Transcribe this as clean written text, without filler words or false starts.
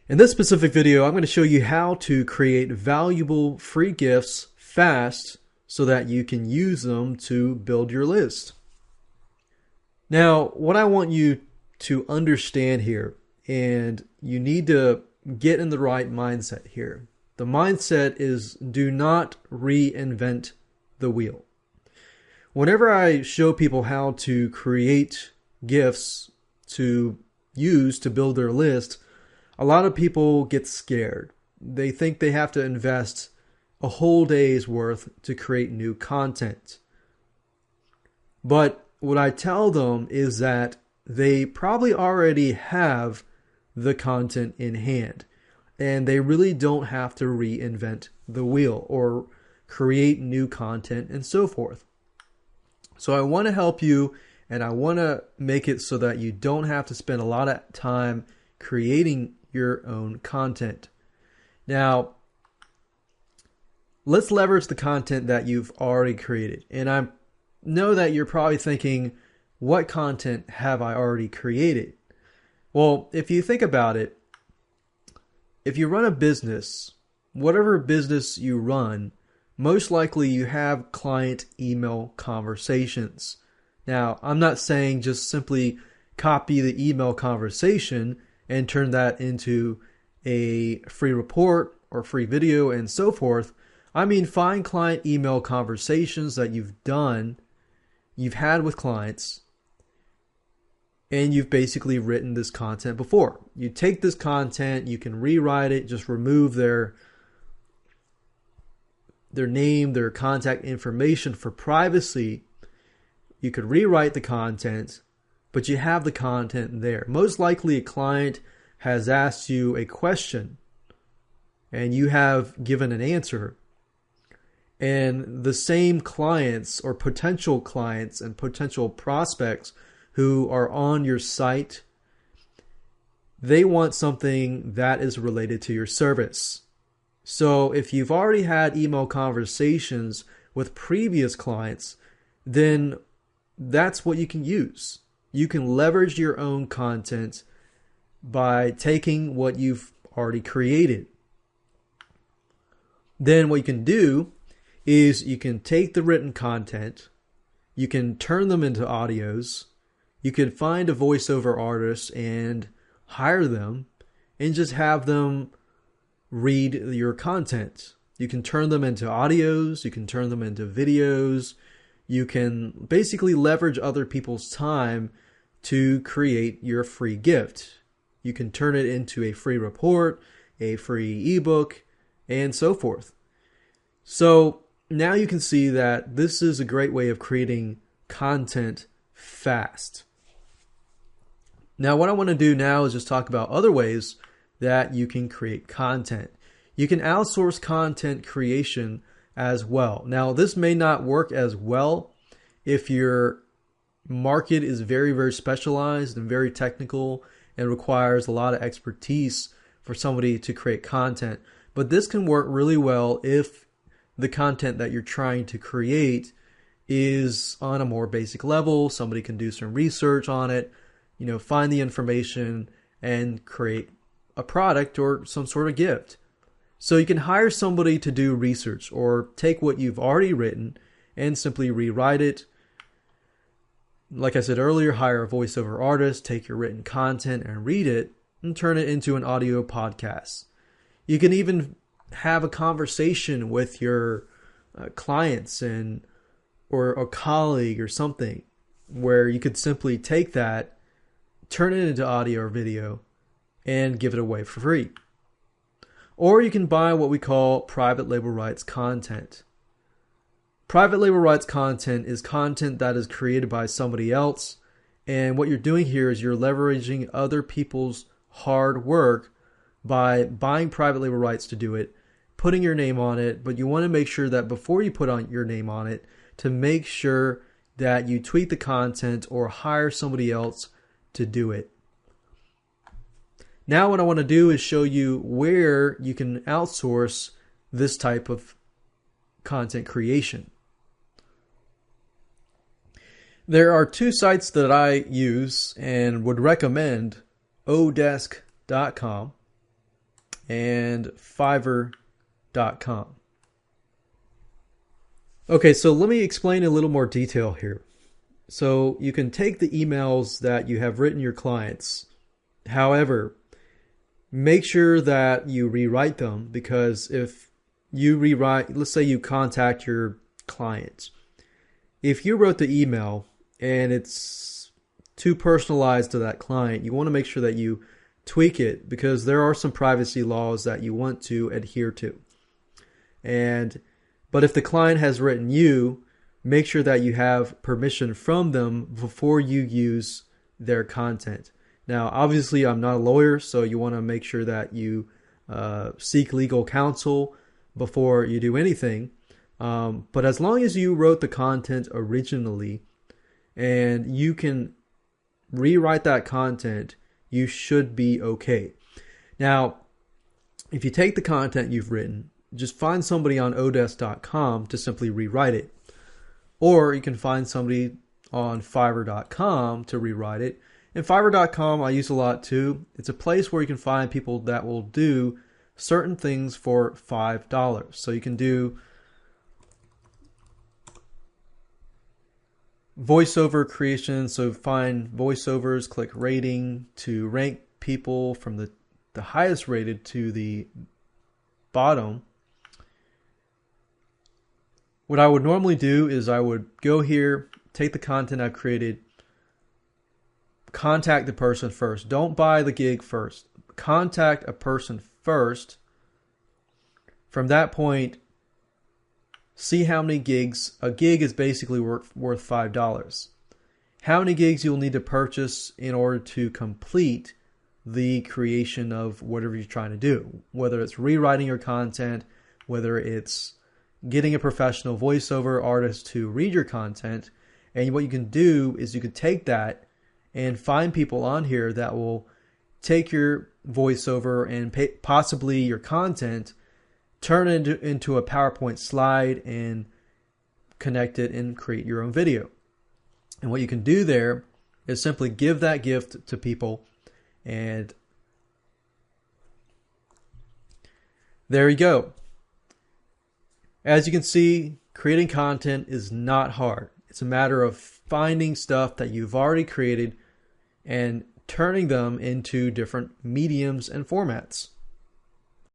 In this specific video, I'm going to show you how to create valuable free gifts fast so that you can use them to build your list. Now, what I want you to understand here, and you need to get in the right mindset here. The mindset is do not reinvent the wheel. Whenever I show people how to create gifts to use to build their list, a lot of people get scared. They think they have to invest a whole day's worth to create new content. But what I tell them is that they probably already have the content in hand, and they really don't have to reinvent the wheel or create new content and so forth. So I want to help you, and I want to make it so that you don't have to spend a lot of time creating your own content. Now, let's leverage the content that you've already created. And I know that you're probably thinking, what content have I already created? Well, if you think about it, if you run a business, whatever business you run, most likely you have client email conversations. Now, I'm not saying just simply copy the email conversation and turn that into a free report or free video and so forth. I mean, find client email conversations that you've had with clients, and you've basically written this content before. You take this content, you can rewrite it, just remove their name, their contact information for privacy. You could rewrite the content, but you have the content there. Most likely a client has asked you a question and you have given an answer. And the same clients or potential clients and potential prospects who are on your site, they want something that is related to your service. So if you've already had email conversations with previous clients, then that's what you can use. You can leverage your own content by taking what you've already created. Then what you can do is you can take the written content, you can turn them into audios, you can find a voiceover artist and hire them and just have them read your content. You can turn them into audios, you can turn them into videos, you can basically leverage other people's time to create your free gift. You can turn it into a free report, a free ebook, and so forth. So now you can see that this is a great way of creating content fast. Now, what I want to do now is just talk about other ways that you can create content. You can outsource content creation as well. Now, this may not work as well if your market is very, very specialized and very technical and requires a lot of expertise for somebody to create content. But this can work really well if the content that you're trying to create is on a more basic level. Somebody can do some research on it, find the information and create a product or some sort of gift. So you can hire somebody to do research or take what you've already written and simply rewrite it. Like I said earlier, hire a voiceover artist, take your written content and read it and turn it into an audio podcast. You can even have a conversation with your clients or a colleague or something where you could simply take that, turn it into audio or video, and give it away for free. Or you can buy what we call private label rights content. Private label rights content is content that is created by somebody else, and what you're doing here is you're leveraging other people's hard work by buying private label rights to do it, putting your name on it, but you want to make sure that before you put on your name on it, to make sure that you tweak the content or hire somebody else to do it. Now what I want to do is show you where you can outsource this type of content creation. There are two sites that I use and would recommend, odesk.com and Fiverr.com. Okay, so let me explain a little more detail here. So you can take the emails that you have written your clients. However, make sure that you rewrite them, because if you rewrite, let's say you contact your client. If you wrote the email and it's too personalized to that client, you want to make sure that you tweak it, because there are some privacy laws that you want to adhere to. But if the client has written you, make sure that you have permission from them before you use their content. Now, obviously, I'm not a lawyer, so you want to make sure that you seek legal counsel before you do anything. But as long as you wrote the content originally and you can rewrite that content, you should be okay. Now, if you take the content you've written, just find somebody on odesk.com to simply rewrite it. Or you can find somebody on Fiverr.com to rewrite it. And Fiverr.com I use a lot too. It's a place where you can find people that will do certain things for $5. So you can do voiceover creation. So find voiceovers, click rating to rank people from the highest rated to the bottom. What I would normally do is I would go here, take the content I've created, contact the person first. Don't buy the gig first. Contact a person first. From that point, see how many gigs. A gig is basically worth $5. How many gigs you'll need to purchase in order to complete the creation of whatever you're trying to do. Whether it's rewriting your content, whether it's getting a professional voiceover artist to read your content. And what you can do is you can take that and find people on here that will take your voiceover and possibly your content, turn it into a PowerPoint slide and connect it and create your own video. And what you can do there is simply give that gift to people, and there you go. As you can see, creating content is not hard. It's a matter of finding stuff that you've already created and turning them into different mediums and formats.